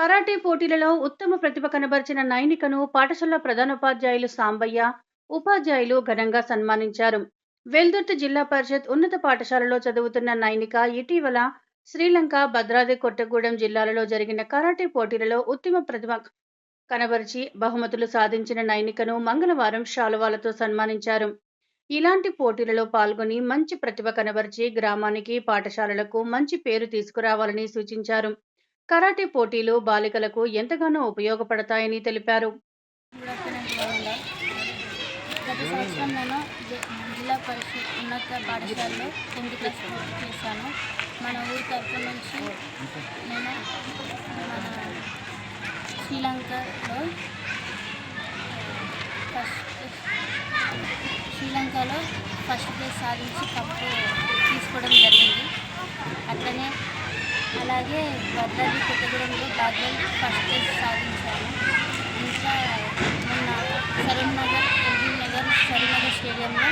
Karate పోటీలలో ఉత్తమ ప్రతిభ కనబరిచిన నైనికను పాఠశాల ప్రధానోపాధ్యాయులు సాంబయ్య, ఉపాధ్యాయులు ఘనంగా సన్మానించారు. వెల్దుర్తి జిల్లా పరిషత్ ఉన్నత పాఠశాలలో చదువుతున్న నైనిక ఇటీవల శ్రీలంక, భద్రాద్రి కొత్తగూడెం జిల్లాలలో జరిగిన కరాటే పోటీలలో ఉత్తమ ప్రతిభ కనబరిచి బహుమతులు సాధించిన నైనికను మంగళవారం శాలువాలతో సన్మానించారు. ఇలాంటి పోటీలలో పాల్గొని మంచి ప్రతిభ కనబరిచి గ్రామానికి, పాఠశాలలకు మంచి పేరు తీసుకురావాలని సూచించారు. కరాటే పోటీలు బాలికలకు ఎంతగానో ఉపయోగపడతాయని తెలిపారు. గత సంవత్సరం నేను జిల్లా పరిషత్ ఉన్నత పాఠశాలలో 10th క్లాస్ పూర్తి చేశాను. మన ఊరి తరఫు నుంచి నేను శ్రీలంకలో ఫస్ట్ ప్లేస్ సాధించి కప్పు తీసుకోవడం జరిగింది. అలాగే భద్రాద్రి కొత్తగూడెంలో బ్లాక్ బెల్ట్ ఫస్ట్ ప్లేస్ సాధించాను. ఇంకా మొన్న సరీంనగర్ స్టేడియంలో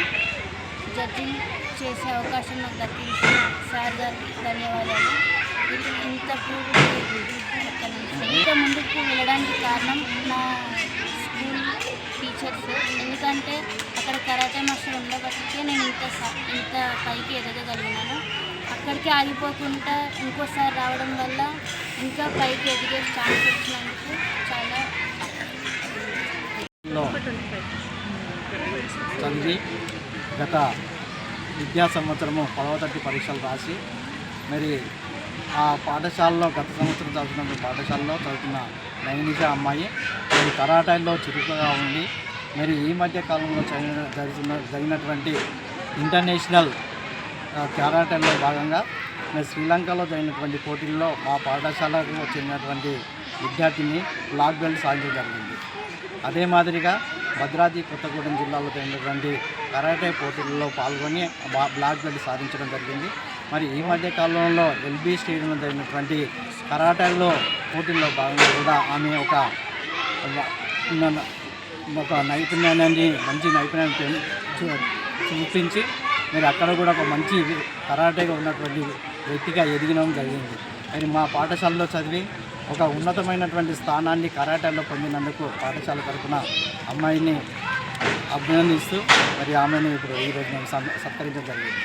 జడ్జింగ్ చేసే అవకాశం నాకు దక్కించిన సార్ గారికి ధన్యవాదాలు. ఇంత ముందుకు వెళ్ళడానికి కారణం నా స్కూల్ టీచర్స్. ఎందుకంటే అక్కడ కరాటే మాస్టర్ ఉండబట్టికే నేను ఇంత పైకి ఎదగగలిగినాను. అక్కడికి ఆగిపోకుండా ఇంకోసారి రావడం వల్ల ఇంకా పైకి ఎదిగే ఛాన్స్ వచ్చినందుకు చాలా చదివి గత విద్యా సంవత్సరము 10వ తరగతి పరీక్షలు రాసి మరి ఆ పాఠశాలలో గత సంవత్సరం చదువుతున్న పాఠశాలలో చదువుతున్న నైనిక అమ్మాయి మరి కరాటేలో చురుకుగా ఉండి మరి ఈ మధ్య కాలంలో జరిగినటువంటి ఇంటర్నేషనల్ కరాటేలో భాగంగా మరి శ్రీలంకలో జరిగినటువంటి పోటీల్లో మా పాఠశాలకు చెందినటువంటి విద్యార్థిని బ్లాక్ బెల్ట్ సాధించడం జరిగింది. అదే మాదిరిగా భద్రాద్రి కొత్తగూడెం జిల్లాలో జరిగినటువంటి కరాటే పోటీల్లో పాల్గొని బ్లాక్ బెల్ట్ సాధించడం జరిగింది. మరి ఈ మధ్య కాలంలో ఎల్బీ స్టేడియంలో జరిగినటువంటి కరాటేలో పోటీల్లో భాగంగా కూడా ఆమె ఒక నైపుణ్యాన్ని మంచి నైపుణ్యాన్ని చూపించి మరి అక్కడ కూడా ఒక మంచి కరాటేగా ఉన్నటువంటి వ్యక్తిగా ఎదిగడం జరిగింది. మరి మా పాఠశాలలో చదివి ఒక ఉన్నతమైనటువంటి స్థానాన్ని కరాటేలో పొందినందుకు పాఠశాల తరఫున అమ్మాయిని అభినందిస్తూ మరి ఆమెను ఇప్పుడు ఈరోజు మేము సత్కరించడం జరిగింది.